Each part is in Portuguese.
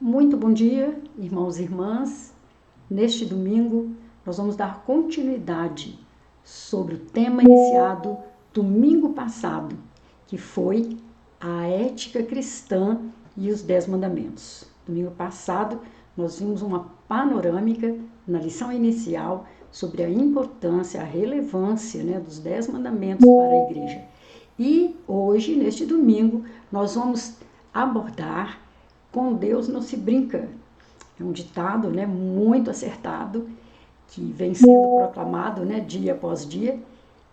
Muito bom dia, irmãos e irmãs. Neste domingo, nós vamos dar continuidade sobre o tema iniciado domingo passado, que foi a ética cristã e os 10 mandamentos. Domingo passado, nós vimos uma panorâmica na lição inicial sobre a importância, a relevância, dos 10 mandamentos para a igreja. E hoje, neste domingo, nós vamos abordar "Com Deus não se brinca". É um ditado, muito acertado, que vem sendo proclamado, dia após dia,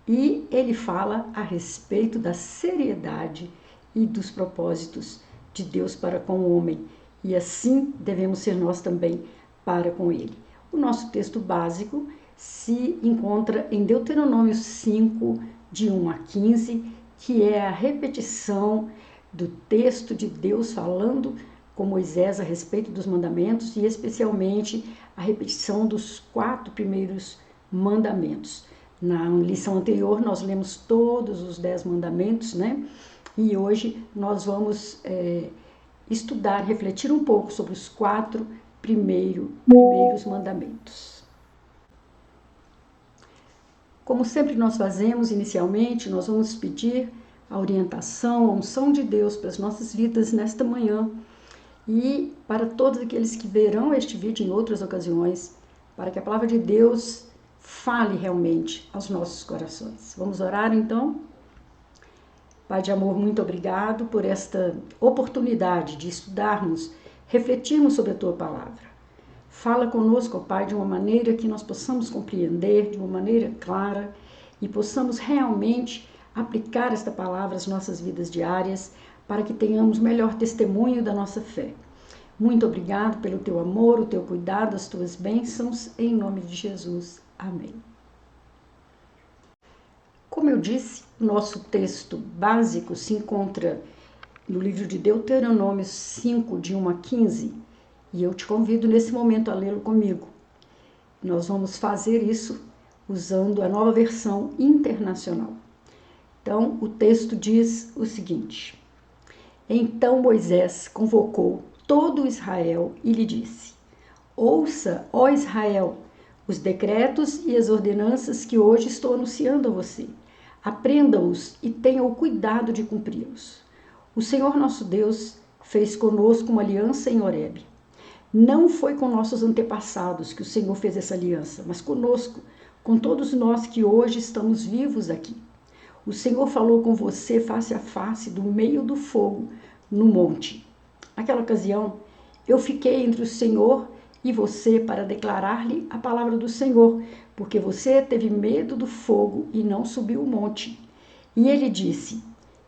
e ele fala a respeito da seriedade e dos propósitos de Deus para com o homem, e assim devemos ser nós também para com ele. O nosso texto básico se encontra em Deuteronômio 5, de 1 a 15, que é a repetição do texto de Deus falando com Moisés a respeito dos mandamentos e especialmente a repetição dos 4 primeiros mandamentos. Na lição anterior nós lemos todos os 10 mandamentos, E hoje nós vamos estudar, refletir um pouco sobre os 4 primeiros mandamentos. Como sempre nós fazemos inicialmente, nós vamos pedir a orientação, a unção de Deus para as nossas vidas nesta manhã, e para todos aqueles que verão este vídeo em outras ocasiões, para que a palavra de Deus fale realmente aos nossos corações. Vamos orar então? Pai de amor, muito obrigado por esta oportunidade de estudarmos, refletirmos sobre a Tua palavra. Fala conosco, ó Pai, de uma maneira que nós possamos compreender, de uma maneira clara, e possamos realmente aplicar esta palavra às nossas vidas diárias, para que tenhamos melhor testemunho da nossa fé. Muito obrigado pelo Teu amor, o Teu cuidado, as Tuas bênçãos, em nome de Jesus. Amém. Como eu disse, nosso texto básico se encontra no livro de Deuteronômio 5, de 1 a 15, e eu te convido nesse momento a lê-lo comigo. Nós vamos fazer isso usando a Nova Versão Internacional. Então, o texto diz o seguinte: Então Moisés convocou todo Israel e lhe disse: Ouça, ó Israel, os decretos e as ordenanças que hoje estou anunciando a você. Aprenda-os e tenha o cuidado de cumpri-los. O Senhor nosso Deus fez conosco uma aliança em Horebe. Não foi com nossos antepassados que o Senhor fez essa aliança, mas conosco, com todos nós que hoje estamos vivos aqui. O Senhor falou com você face a face, do meio do fogo, no monte. Naquela ocasião, eu fiquei entre o Senhor e você para declarar-lhe a palavra do Senhor, porque você teve medo do fogo e não subiu o monte. E ele disse: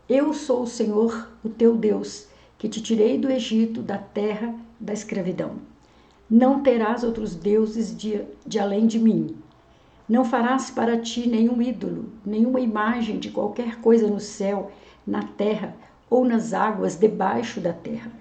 Eu sou o Senhor, o teu Deus, que te tirei do Egito, da terra da escravidão. Não terás outros deuses de além de mim. Não farás para ti nenhum ídolo, nenhuma imagem de qualquer coisa no céu, na terra ou nas águas debaixo da terra.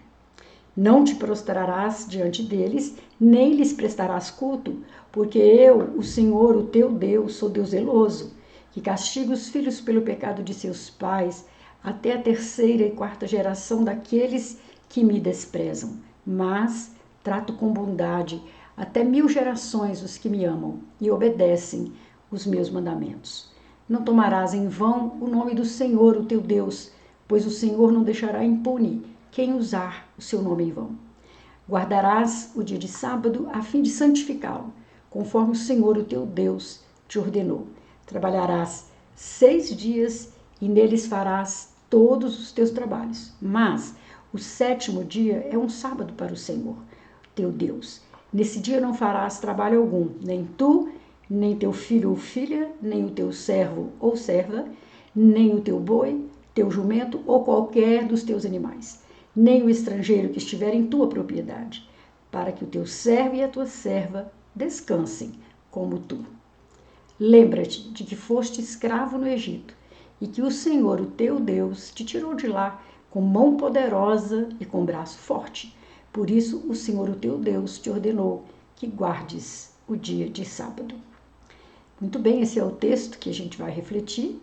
Não te prostrarás diante deles, nem lhes prestarás culto, porque eu, o Senhor, o teu Deus, sou Deus zeloso, que castiga os filhos pelo pecado de seus pais, até a 3ª e 4ª geração daqueles que me desprezam. Mas trato com bondade até 1000 gerações os que me amam e obedecem os meus mandamentos. Não tomarás em vão o nome do Senhor, o teu Deus, pois o Senhor não deixará impune quem usar o seu nome em vão. Guardarás o dia de sábado a fim de santificá-lo, conforme o Senhor, o teu Deus, te ordenou. Trabalharás 6 dias e neles farás todos os teus trabalhos. Mas o 7º dia é um sábado para o Senhor, teu Deus. Nesse dia não farás trabalho algum, nem tu, nem teu filho ou filha, nem o teu servo ou serva, nem o teu boi, teu jumento ou qualquer dos teus animais, nem o estrangeiro que estiver em tua propriedade, para que o teu servo e a tua serva descansem como tu. Lembra-te de que foste escravo no Egito e que o Senhor, o teu Deus, te tirou de lá com mão poderosa e com braço forte. Por isso, o Senhor, o teu Deus, te ordenou que guardes o dia de sábado. Muito bem, esse é o texto que a gente vai refletir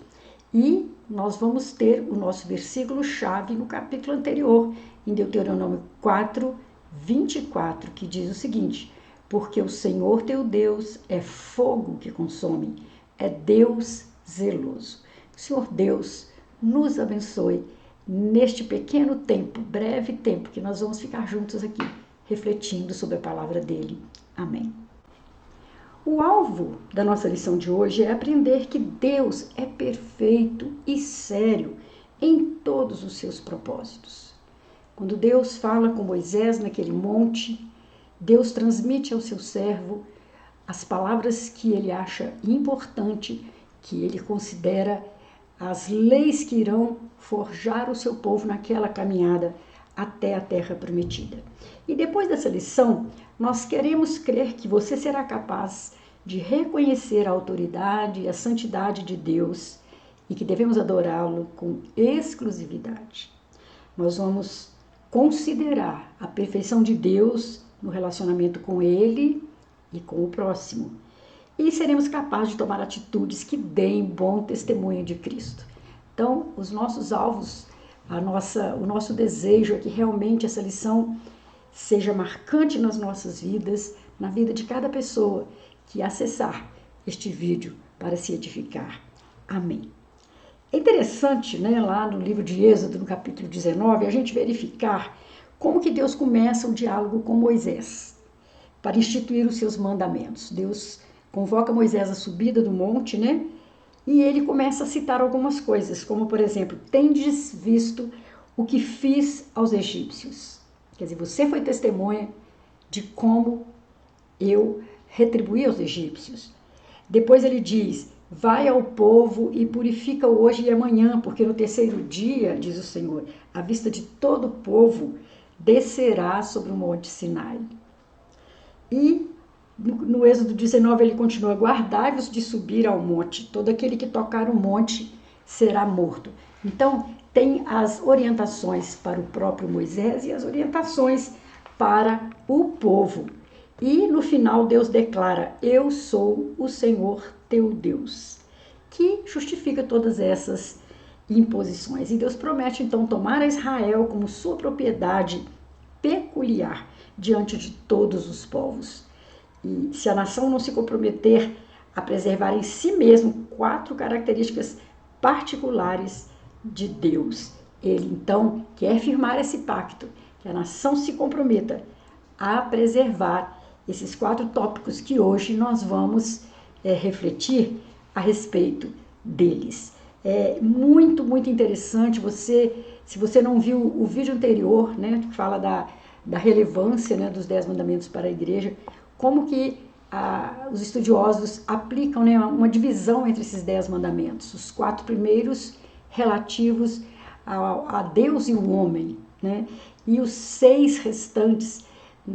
e nós vamos ter o nosso versículo-chave no capítulo anterior, em Deuteronômio 4, 24, que diz o seguinte: porque o Senhor teu Deus é fogo que consome, é Deus zeloso. O Senhor Deus nos abençoe neste pequeno tempo, breve tempo, que nós vamos ficar juntos aqui, refletindo sobre a palavra dele. Amém. O alvo da nossa lição de hoje é aprender que Deus é perfeito e sério em todos os seus propósitos. Quando Deus fala com Moisés naquele monte, Deus transmite ao seu servo as palavras que ele acha importante, que ele considera as leis que irão forjar o seu povo naquela caminhada até a terra prometida. E depois dessa lição, nós queremos crer que você será capaz de reconhecer a autoridade e a santidade de Deus e que devemos adorá-lo com exclusividade. Nós vamos considerar a perfeição de Deus no relacionamento com Ele e com o próximo. E seremos capazes de tomar atitudes que deem bom testemunho de Cristo. Então, os nossos alvos, o nosso desejo é que realmente essa lição seja marcante nas nossas vidas, na vida de cada pessoa que acessar este vídeo para se edificar. Amém. É interessante, lá no livro de Êxodo, no capítulo 19, a gente verificar como que Deus começa um diálogo com Moisés para instituir os seus mandamentos. Deus convoca Moisés à subida do monte, e ele começa a citar algumas coisas, como, por exemplo, tendes visto o que fiz aos egípcios. Quer dizer, você foi testemunha de como eu retribuí aos egípcios. Depois ele diz, vai ao povo e purifica-o hoje e amanhã, porque no 3º dia, diz o Senhor, à vista de todo o povo, descerá sobre o monte Sinai. E no Êxodo 19 ele continua, guardai-vos de subir ao monte, todo aquele que tocar o monte será morto. Então tem as orientações para o próprio Moisés e as orientações para o povo. E no final Deus declara, eu sou o Senhor teu Deus, que justifica todas essas imposições. E Deus promete então tomar a Israel como sua propriedade peculiar diante de todos os povos. E se a nação não se comprometer a preservar em si mesmo 4 características particulares de Deus, ele então quer firmar esse pacto, que a nação se comprometa a preservar esses 4 tópicos que hoje nós vamos refletir a respeito deles. É muito, muito interessante, se você não viu o vídeo anterior, que fala da relevância dos 10 mandamentos para a igreja, como que os estudiosos aplicam uma divisão entre esses 10 mandamentos. Os 4 primeiros relativos a Deus e o homem, e os 6 restantes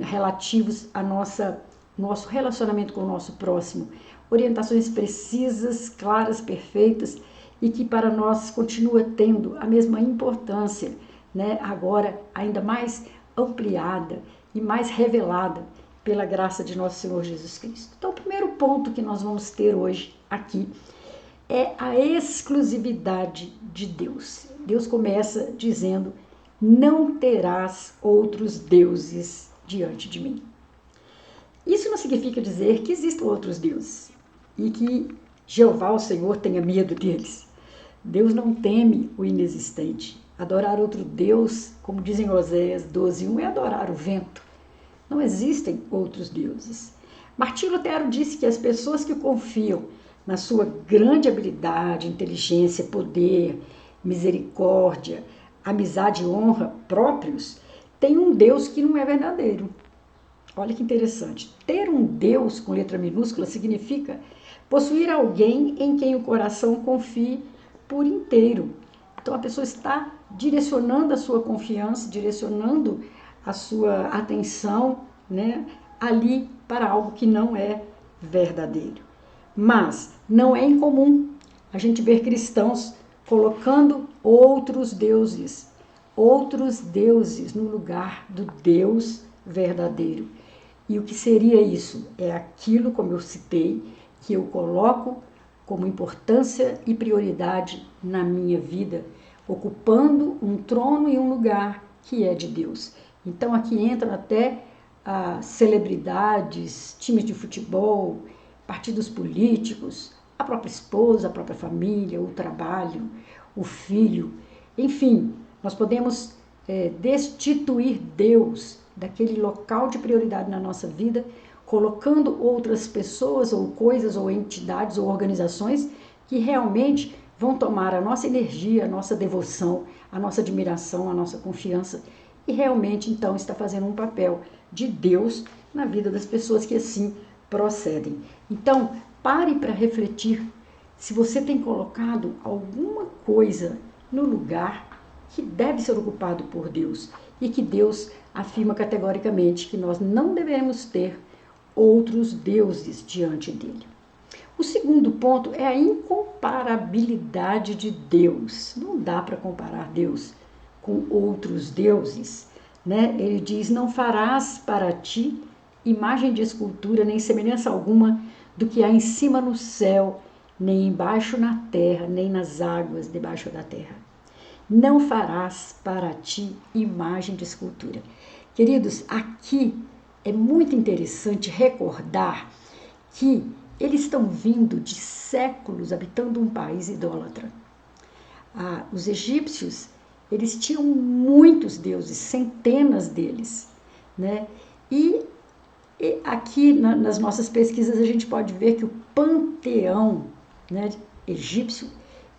relativos a nosso relacionamento com o nosso próximo. Orientações precisas, claras, perfeitas, e que para nós continua tendo a mesma importância, agora ainda mais ampliada e mais revelada pela graça de nosso Senhor Jesus Cristo. Então, o primeiro ponto que nós vamos ter hoje aqui é a exclusividade de Deus. Deus começa dizendo, não terás outros deuses diante de mim. Isso não significa dizer que existam outros deuses e que Jeová, o Senhor, tenha medo deles. Deus não teme o inexistente. Adorar outro Deus, como dizem Oséias 12:1, é adorar o vento. Não existem outros deuses. Martinho Lutero disse que as pessoas que confiam na sua grande habilidade, inteligência, poder, misericórdia, amizade e honra próprios, têm um Deus que não é verdadeiro. Olha que interessante. Ter um Deus com letra minúscula significa possuir alguém em quem o coração confie por inteiro. Então a pessoa está direcionando a sua confiança, direcionando a sua atenção, né, ali para algo que não é verdadeiro. Mas não é incomum a gente ver cristãos colocando outros deuses no lugar do Deus verdadeiro. E o que seria isso? É aquilo, como eu citei, que eu coloco como importância e prioridade na minha vida, ocupando um trono e um lugar que é de Deus. Então aqui entram até celebridades, times de futebol, partidos políticos, a própria esposa, a própria família, o trabalho, o filho. Enfim, nós podemos destituir Deus daquele local de prioridade na nossa vida, colocando outras pessoas ou coisas ou entidades ou organizações que realmente vão tomar a nossa energia, a nossa devoção, a nossa admiração, a nossa confiança e realmente então está fazendo um papel de Deus na vida das pessoas que assim procedem. Então, pare para refletir se você tem colocado alguma coisa no lugar que deve ser ocupado por Deus e que Deus afirma categoricamente que nós não devemos ter outros deuses diante dele. O segundo ponto é a incomparabilidade de Deus. Não dá para comparar Deus com outros deuses, né? Ele diz: não farás para ti imagem de escultura, nem semelhança alguma do que há em cima no céu, nem embaixo na terra, nem nas águas debaixo da terra. Não farás para ti imagem de escultura. Queridos, aqui é muito interessante recordar que eles estão vindo de séculos habitando um país idólatra. Os egípcios, eles tinham muitos deuses, centenas deles, né? E aqui nas nossas pesquisas a gente pode ver que o panteão, né, egípcio,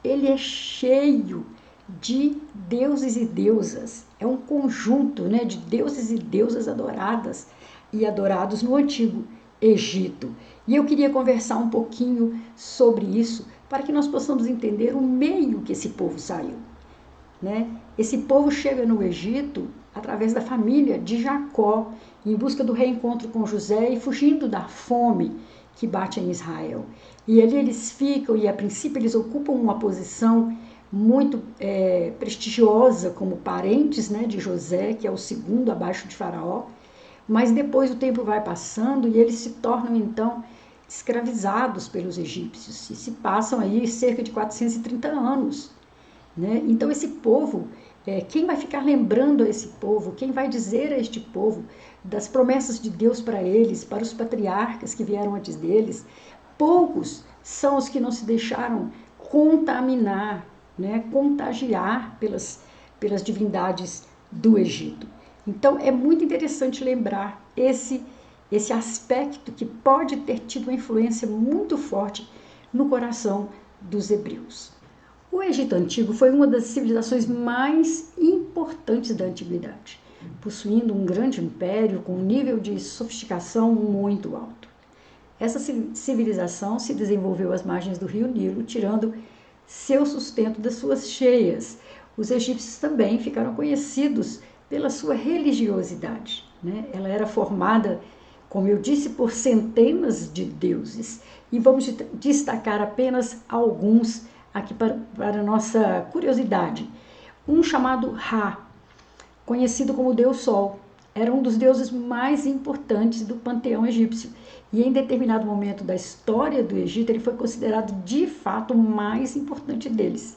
ele é cheio de deuses e deusas. É um conjunto, né, de deuses e deusas adoradas e adorados no Antigo Egito. E eu queria conversar um pouquinho sobre isso para que nós possamos entender o meio que esse povo saiu, né? Esse povo chega no Egito através da família de Jacó, em busca do reencontro com José e fugindo da fome que bate em Israel. E ali eles ficam e a princípio eles ocupam uma posição muito prestigiosa como parentes, né, de José, que é o segundo abaixo de Faraó, mas depois o tempo vai passando e eles se tornam então escravizados pelos egípcios e se passam aí cerca de 430 anos, né? Então esse povo, quem vai ficar lembrando a esse povo, quem vai dizer a este povo das promessas de Deus para eles, para os patriarcas que vieram antes deles? Poucos são os que não se deixaram contaminar, né, contagiar pelas divindades do Egito. Então é muito interessante lembrar esse aspecto que pode ter tido uma influência muito forte no coração dos hebreus. O Egito Antigo foi uma das civilizações mais importantes da antiguidade, possuindo um grande império com um nível de sofisticação muito alto. Essa civilização se desenvolveu às margens do rio Nilo, tirando seu sustento das suas cheias. Os egípcios também ficaram conhecidos pela sua religiosidade, né? Ela era formada, como eu disse, por centenas de deuses. E vamos destacar apenas alguns aqui para nossa curiosidade. Um chamado Ra, conhecido como Deus Sol, era um dos deuses mais importantes do panteão egípcio. E em determinado momento da história do Egito, ele foi considerado de fato o mais importante deles.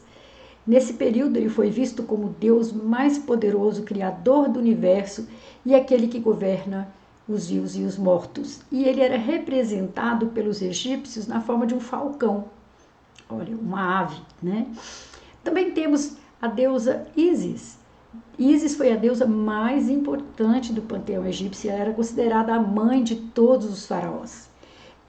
Nesse período, ele foi visto como o Deus mais poderoso, criador do universo e aquele que governa os vivos e os mortos. E ele era representado pelos egípcios na forma de um falcão. Olha, uma ave, né? Também temos a deusa Ísis, Ísis foi a deusa mais importante do panteão egípcio e era considerada a mãe de todos os faraós.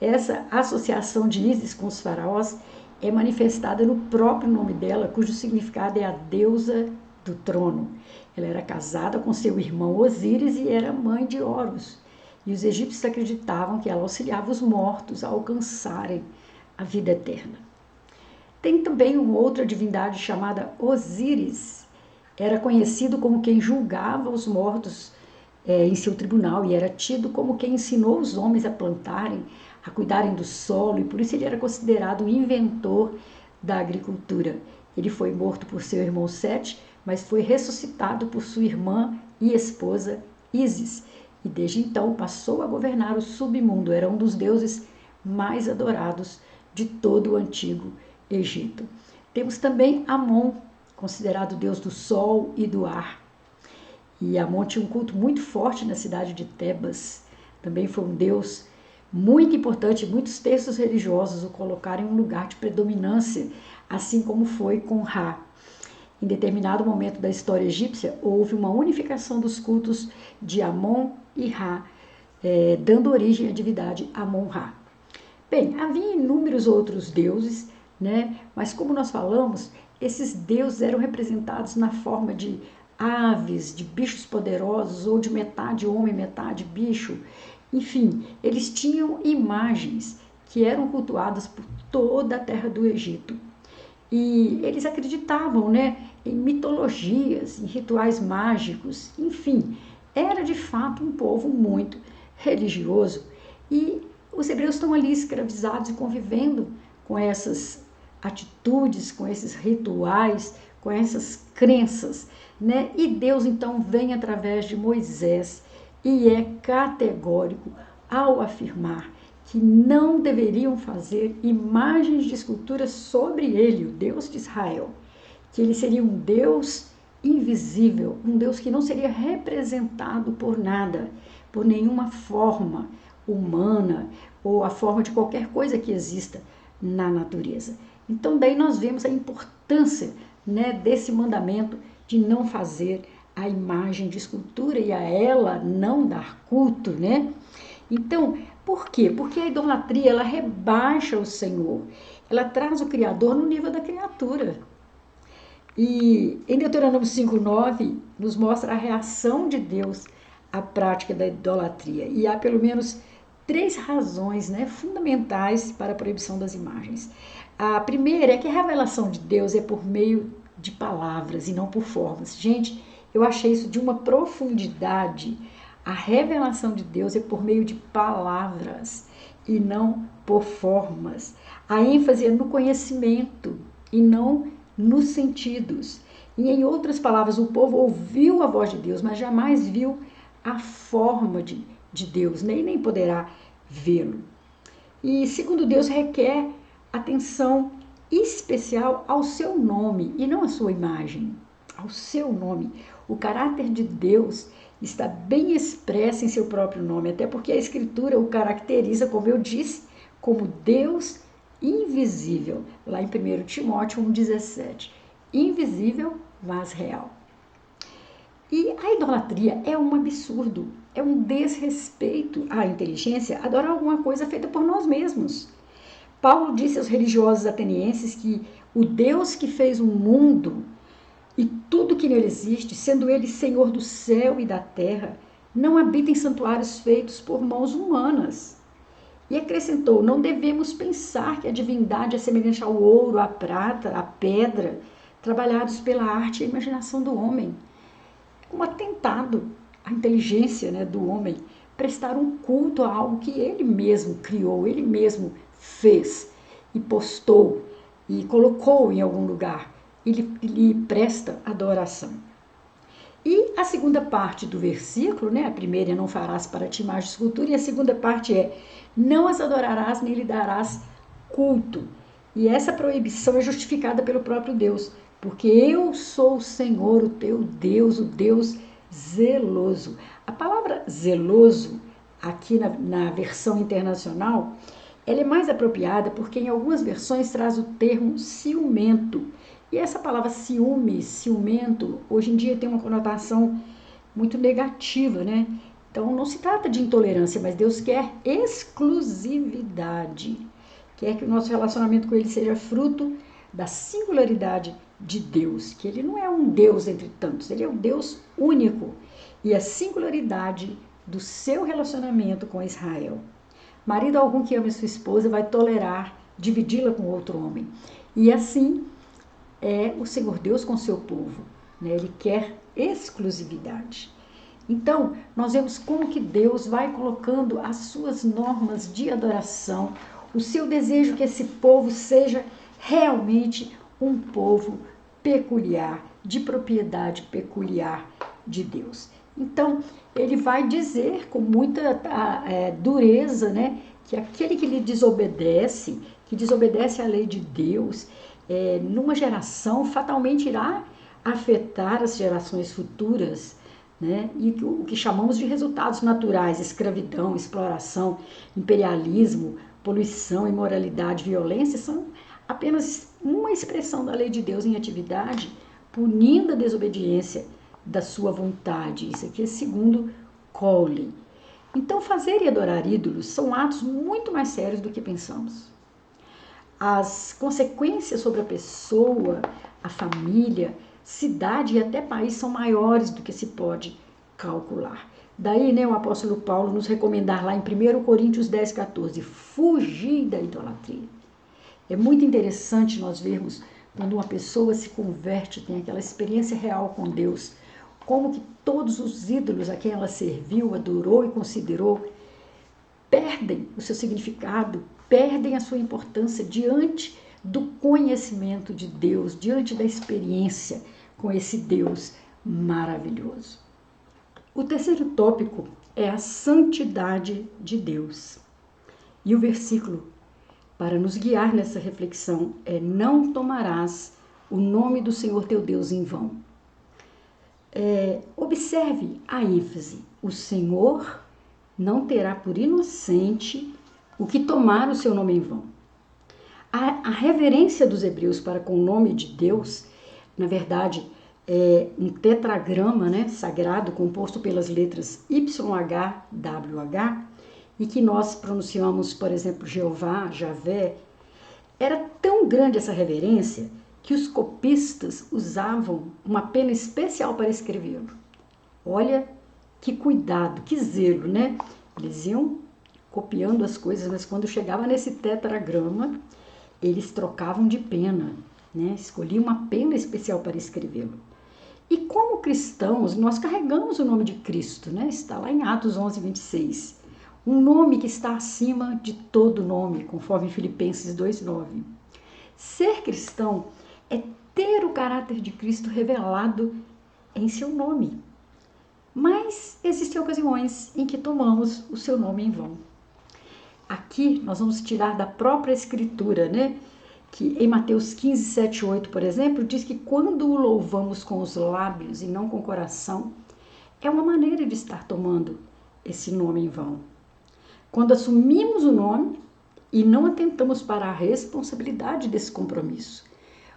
Essa associação de Ísis com os faraós é manifestada no próprio nome dela, cujo significado é a deusa do trono. Ela era casada com seu irmão Osíris e era mãe de Horus. E os egípcios acreditavam que ela auxiliava os mortos a alcançarem a vida eterna. Tem também uma outra divindade chamada Osíris. Era conhecido como quem julgava os mortos em seu tribunal e era tido como quem ensinou os homens a plantarem, a cuidarem do solo, e por isso ele era considerado o inventor da agricultura. Ele foi morto por seu irmão Sete, mas foi ressuscitado por sua irmã e esposa Ísis, e desde então passou a governar o submundo. Era um dos deuses mais adorados de todo o antigo Egito. Temos também Amon, considerado deus do sol e do ar. E Amon tinha um culto muito forte na cidade de Tebas. Também foi um deus muito importante. Muitos textos religiosos o colocaram em um lugar de predominância, assim como foi com Ra. Em determinado momento da história egípcia, houve uma unificação dos cultos de Amon e Ra, dando origem à divindade Amon-Ra. Bem, havia inúmeros outros deuses, né? Mas como nós falamos, esses deuses eram representados na forma de aves, de bichos poderosos, ou de metade homem, metade bicho. Enfim, eles tinham imagens que eram cultuadas por toda a terra do Egito. E eles acreditavam, né, em mitologias, em rituais mágicos, enfim, era de fato um povo muito religioso. E os hebreus estão ali escravizados e convivendo com essas atitudes, com esses rituais, com essas crenças, né? E Deus então vem através de Moisés e é categórico ao afirmar que não deveriam fazer imagens de escultura sobre ele, o Deus de Israel, que ele seria um Deus invisível, um Deus que não seria representado por nada, por nenhuma forma humana ou a forma de qualquer coisa que exista na natureza. Então daí nós vemos a importância, né, desse mandamento de não fazer a imagem de escultura e a ela não dar culto, né? Então, por quê? Porque a idolatria, ela rebaixa o Senhor, ela traz o Criador no nível da criatura. E em Deuteronômio 5:9 nos mostra a reação de Deus à prática da idolatria. E há pelo menos 3 razões, né, fundamentais para a proibição das imagens. A primeira é que a revelação de Deus é por meio de palavras e não por formas. Gente, eu achei isso de uma profundidade. A revelação de Deus é por meio de palavras e não por formas. A ênfase é no conhecimento e não nos sentidos. E em outras palavras, o povo ouviu a voz de Deus, mas jamais viu a forma de Deus, nem poderá vê-lo. E segundo, Deus requer atenção especial ao seu nome e não à sua imagem, ao seu nome. O caráter de Deus está bem expresso em seu próprio nome, até porque a Escritura o caracteriza, como eu disse, como Deus invisível, lá em 1 Timóteo 1,17. Invisível, mas real. E a idolatria é um absurdo, é um desrespeito à inteligência adorar alguma coisa feita por nós mesmos. Paulo disse aos religiosos atenienses que o Deus que fez o mundo e tudo que nele existe, sendo ele Senhor do céu e da terra, não habita em santuários feitos por mãos humanas. E acrescentou, não devemos pensar que a divindade é semelhante ao ouro, à prata, à pedra, trabalhados pela arte e a imaginação do homem. Um atentado à inteligência, né, do homem, prestar um culto a algo que ele mesmo criou, ele mesmo fez e postou e colocou em algum lugar. Ele presta adoração. E a segunda parte do versículo, né, a primeira é não farás para ti imagem de escultura, e a segunda parte é não as adorarás nem lhe darás culto. E essa proibição é justificada pelo próprio Deus, porque eu sou o Senhor, o teu Deus, o Deus zeloso. A palavra zeloso, aqui na versão internacional, ela é mais apropriada porque em algumas versões traz o termo ciumento. E essa palavra ciúme, ciumento, hoje em dia tem uma conotação muito negativa, né? Então não se trata de intolerância, mas Deus quer exclusividade. Quer que o nosso relacionamento com Ele seja fruto da singularidade de Deus, que Ele não é um Deus entre tantos, Ele é um Deus único. E a singularidade do seu relacionamento com Israel. Marido algum que ame sua esposa vai tolerar dividi-la com outro homem. E assim é o Senhor Deus com seu povo, né? Ele quer exclusividade. Então, nós vemos como que Deus vai colocando as suas normas de adoração, o seu desejo que esse povo seja realmente um povo peculiar, de propriedade peculiar de Deus. Então, ele vai dizer com muita dureza, né, que aquele que lhe desobedece, que desobedece à lei de Deus, numa geração, fatalmente irá afetar as gerações futuras, né? E o que chamamos de resultados naturais, escravidão, exploração, imperialismo, poluição, imoralidade, violência, são apenas uma expressão da lei de Deus em atividade, punindo a desobediência da sua vontade. Isso aqui é segundo Cowley. Então, fazer e adorar ídolos são atos muito mais sérios do que pensamos. As consequências sobre a pessoa, a família, cidade e até país são maiores do que se pode calcular. Daí, né, o apóstolo Paulo nos recomendar lá em 1 Coríntios 10, 14, fugir da idolatria. É muito interessante nós vermos quando uma pessoa se converte, tem aquela experiência real com Deus, como que todos os ídolos a quem ela serviu, adorou e considerou, perdem o seu significado, perdem a sua importância diante do conhecimento de Deus, diante da experiência com esse Deus maravilhoso. O terceiro tópico é a santidade de Deus. E o versículo para nos guiar nessa reflexão é: não tomarás o nome do Senhor teu Deus em vão. Observe a ênfase: o Senhor não terá por inocente o que tomar o seu nome em vão. A reverência dos hebreus para com o nome de Deus, na verdade, é um tetragrama, né, sagrado composto pelas letras YHWH, e que nós pronunciamos, por exemplo, Jeová, Javé. Era tão grande essa reverência que os copistas usavam uma pena especial para escrevê-lo. Olha que cuidado, que zelo, né? Eles iam copiando as coisas, mas quando chegava nesse tetragrama, eles trocavam de pena, né? Escolhiam uma pena especial para escrevê-lo. E como cristãos, nós carregamos o nome de Cristo, né? Está lá em Atos 11, 26. Um nome que está acima de todo nome, conforme Filipenses 2,9. Ser cristão é ter o caráter de Cristo revelado em seu nome. Mas existem ocasiões em que tomamos o seu nome em vão. Aqui nós vamos tirar da própria Escritura, né? Que em Mateus 15, 7, 8, por exemplo, diz que quando o louvamos com os lábios e não com o coração, é uma maneira de estar tomando esse nome em vão. Quando assumimos o nome e não atentamos para a responsabilidade desse compromisso.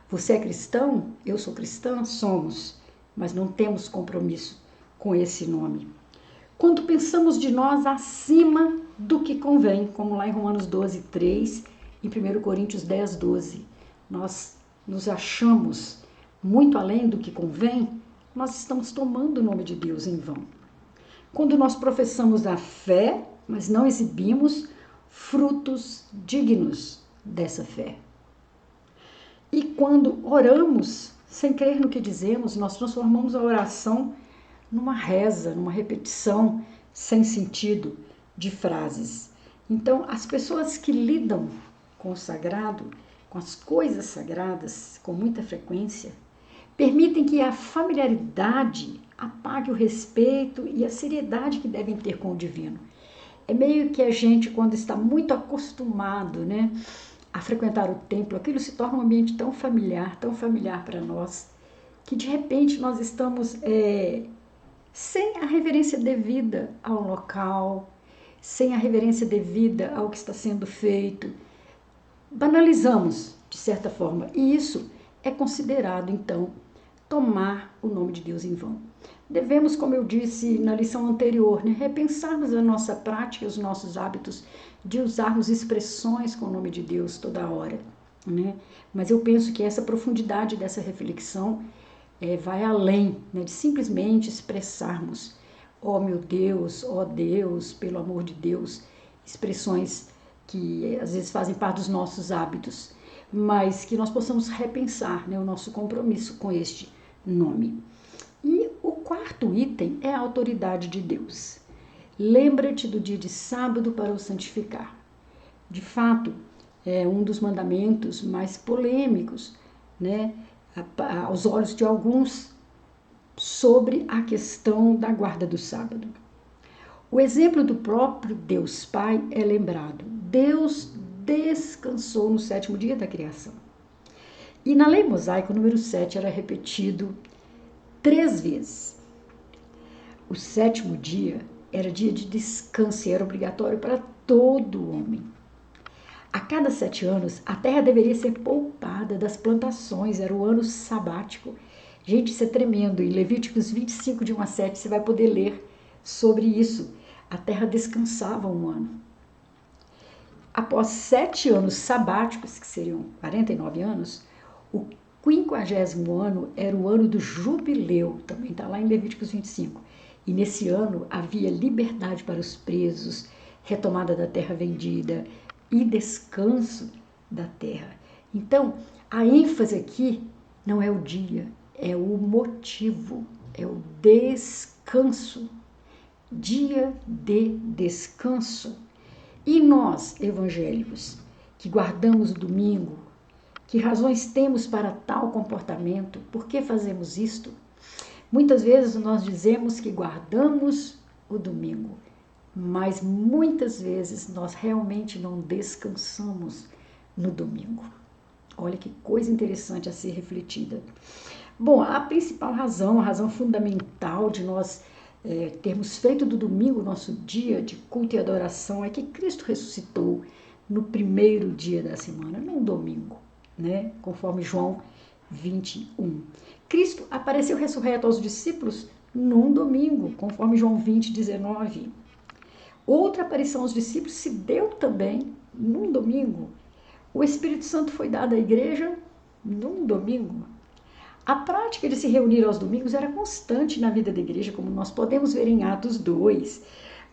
Você é cristão? Eu sou cristã? Somos, mas não temos compromisso com esse nome. Quando pensamos de nós acima do que convém, como lá em Romanos 12, 3, em 1 Coríntios 10, 12, nós nos achamos muito além do que convém, nós estamos tomando o nome de Deus em vão. Quando nós professamos a fé, mas não exibimos frutos dignos dessa fé. E quando oramos, sem crer no que dizemos, nós transformamos a oração numa reza, numa repetição sem sentido de frases. Então, as pessoas que lidam com o sagrado, com as coisas sagradas, com muita frequência, permitem que a familiaridade apague o respeito e a seriedade que devem ter com o divino. É meio que a gente, quando está muito acostumado, né, a frequentar o templo, aquilo se torna um ambiente tão familiar para nós, que de repente nós estamos sem a reverência devida ao local, sem a reverência devida ao que está sendo feito. Banalizamos, de certa forma, e isso é considerado, então, tomar o nome de Deus em vão. Devemos, como eu disse na lição anterior, né, repensarmos a nossa prática, os nossos hábitos de usarmos expressões com o nome de Deus toda hora, né? Mas eu penso que essa profundidade dessa reflexão vai além, né, de simplesmente expressarmos ó meu Deus, ó Deus, pelo amor de Deus, expressões que às vezes fazem parte dos nossos hábitos, mas que nós possamos repensar, né, o nosso compromisso com este nome. E o quarto item é a autoridade de Deus. Lembra-te do dia de sábado para o santificar. De fato, é um dos mandamentos mais polêmicos, né, aos olhos de alguns, sobre a questão da guarda do sábado. O exemplo do próprio Deus Pai é lembrado. Deus descansou no 7º dia da criação. E na lei mosaica, o número 7 era repetido 3 vezes. O 7º dia era dia de descanso e era obrigatório para todo homem. A cada 7 anos, a terra deveria ser poupada das plantações, era o ano sabático. Gente, isso é tremendo. Em Levíticos 25, de 1 a 7, você vai poder ler sobre isso. A terra descansava um ano. Após 7 anos sabáticos, que seriam 49 anos, o 50º ano era o ano do jubileu, também está lá em Levíticos 25. E nesse ano havia liberdade para os presos, retomada da terra vendida e descanso da terra. Então, a ênfase aqui não é o dia, é o motivo, é o descanso. Dia de descanso. E nós, evangélicos, que guardamos o domingo, que razões temos para tal comportamento? Por que fazemos isto? Muitas vezes nós dizemos que guardamos o domingo, mas muitas vezes nós realmente não descansamos no domingo. Olha que coisa interessante a ser refletida. Bom, a principal razão, a razão fundamental de nós termos feito do domingo nosso dia de culto e adoração é que Cristo ressuscitou no primeiro dia da semana, não domingo, né? Conforme João 21. Cristo apareceu ressurreto aos discípulos num domingo, conforme João 20, 19. Outra aparição aos discípulos se deu também num domingo. O Espírito Santo foi dado à igreja num domingo. A prática de se reunir aos domingos era constante na vida da igreja, como nós podemos ver em Atos 2,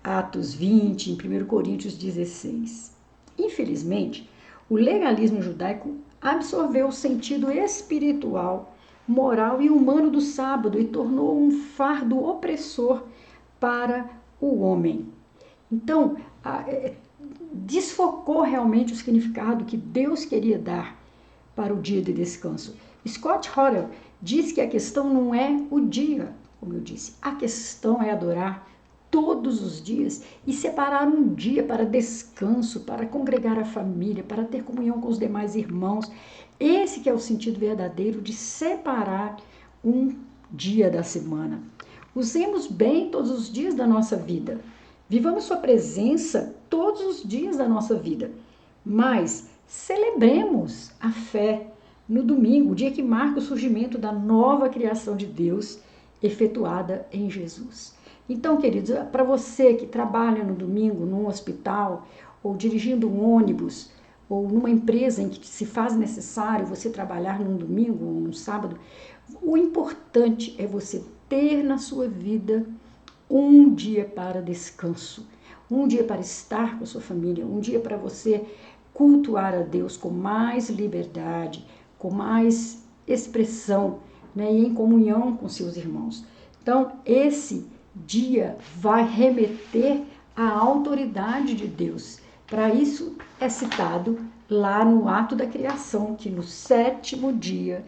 Atos 20, em 1 Coríntios 16. Infelizmente, o legalismo judaico absorveu o sentido espiritual, moral e humano do sábado e tornou um fardo opressor para o homem. Então, desfocou realmente o significado que Deus queria dar para o dia de descanso. Scott Horrell diz que a questão não é o dia, como eu disse, a questão é adorar todos os dias e separar um dia para descanso, para congregar a família, para ter comunhão com os demais irmãos. Esse que é o sentido verdadeiro de separar um dia da semana. Usemos bem todos os dias da nossa vida. Vivamos sua presença todos os dias da nossa vida. Mas celebremos a fé no domingo, o dia que marca o surgimento da nova criação de Deus efetuada em Jesus. Então, queridos, para você que trabalha no domingo, num hospital, ou dirigindo um ônibus, ou numa empresa em que se faz necessário você trabalhar num domingo ou num sábado, o importante é você ter na sua vida um dia para descanso, um dia para estar com a sua família, um dia para você cultuar a Deus com mais liberdade, com mais expressão, né, e em comunhão com seus irmãos. Então, esse dia vai remeter à autoridade de Deus. Para isso é citado lá no ato da criação, que no 7º dia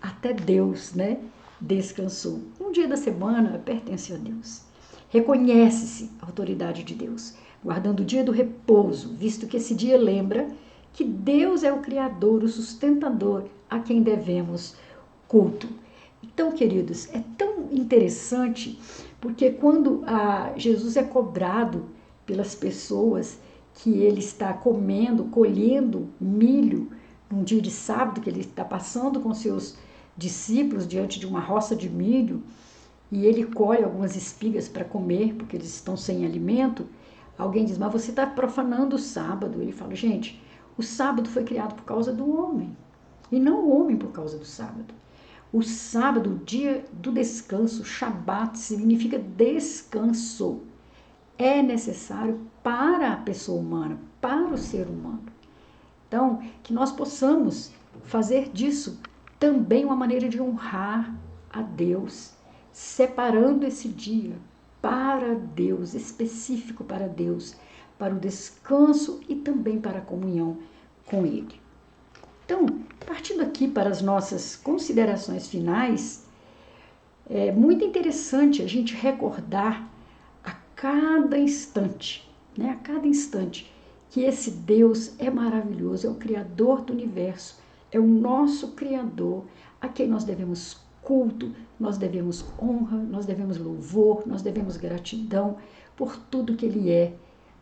até Deus, né, descansou. Um dia da semana pertence a Deus. Reconhece-se a autoridade de Deus, guardando o dia do repouso, visto que esse dia lembra que Deus é o Criador, o sustentador, a quem devemos culto. Então, queridos, é tão interessante, porque quando Jesus é cobrado pelas pessoas que ele está comendo, colhendo milho num dia de sábado que ele está passando com seus discípulos diante de uma roça de milho, e ele colhe algumas espigas para comer, porque eles estão sem alimento. Alguém diz, mas você está profanando o sábado. Ele fala, gente, o sábado foi criado por causa do homem, e não o homem por causa do sábado. O sábado, o dia do descanso, Shabat, significa descanso. É necessário para a pessoa humana, para o ser humano. Então, que nós possamos fazer disso também uma maneira de honrar a Deus, separando esse dia para Deus, específico para Deus, para o descanso e também para a comunhão com Ele. Então, partindo aqui para as nossas considerações finais, é muito interessante a gente recordar a cada instante, né? A cada instante, que esse Deus é maravilhoso, é o Criador do universo, é o nosso Criador, a quem nós devemos culto, nós devemos honra, nós devemos louvor, nós devemos gratidão por tudo que Ele é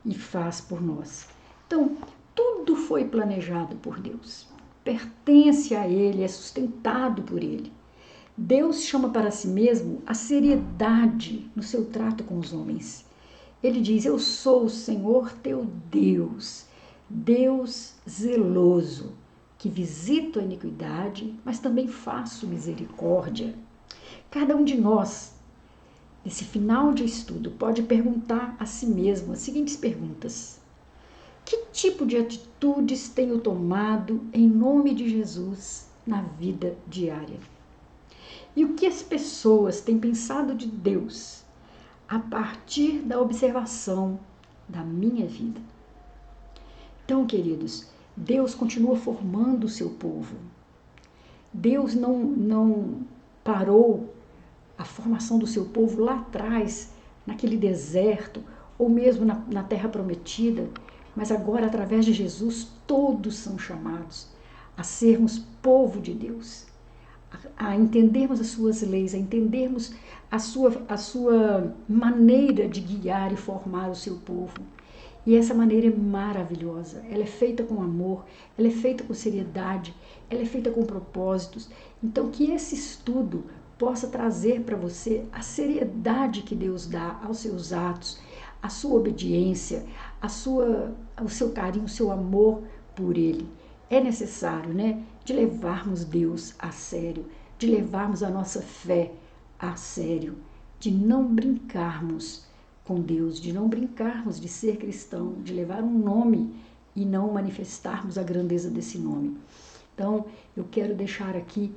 e faz por nós. Então, tudo foi planejado por Deus, pertence a Ele, é sustentado por Ele. Deus chama para si mesmo a seriedade no seu trato com os homens. Ele diz, eu sou o Senhor teu Deus, Deus zeloso, que visito a iniquidade, mas também faço misericórdia. Cada um de nós, nesse final de estudo, pode perguntar a si mesmo as seguintes perguntas. Que tipo de atitudes tenho tomado em nome de Jesus na vida diária? E o que as pessoas têm pensado de Deus a partir da observação da minha vida? Então, queridos, Deus continua formando o seu povo. Deus não parou a formação do seu povo lá atrás, naquele deserto, ou mesmo na terra prometida, mas agora, através de Jesus, todos são chamados a sermos povo de Deus, a entendermos as suas leis, a entendermos a sua maneira de guiar e formar o seu povo. E essa maneira é maravilhosa, ela é feita com amor, ela é feita com seriedade, ela é feita com propósitos. Então, que esse estudo possa trazer para você a seriedade que Deus dá aos seus atos, a sua obediência, o seu carinho, o seu amor por Ele. É necessário, né, de levarmos Deus a sério, de levarmos a nossa fé a sério, de não brincarmos com Deus, de não brincarmos de ser cristão, de levar um nome e não manifestarmos a grandeza desse nome. Então, eu quero deixar aqui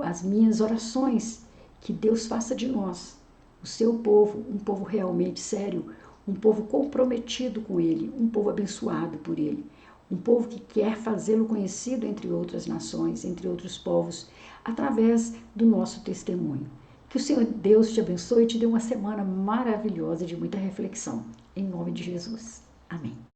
as minhas orações, que Deus faça de nós, o seu povo, um povo realmente sério, um povo comprometido com Ele, um povo abençoado por Ele, um povo que quer fazê-lo conhecido entre outras nações, entre outros povos, através do nosso testemunho. Que o Senhor Deus te abençoe e te dê uma semana maravilhosa de muita reflexão. Em nome de Jesus. Amém.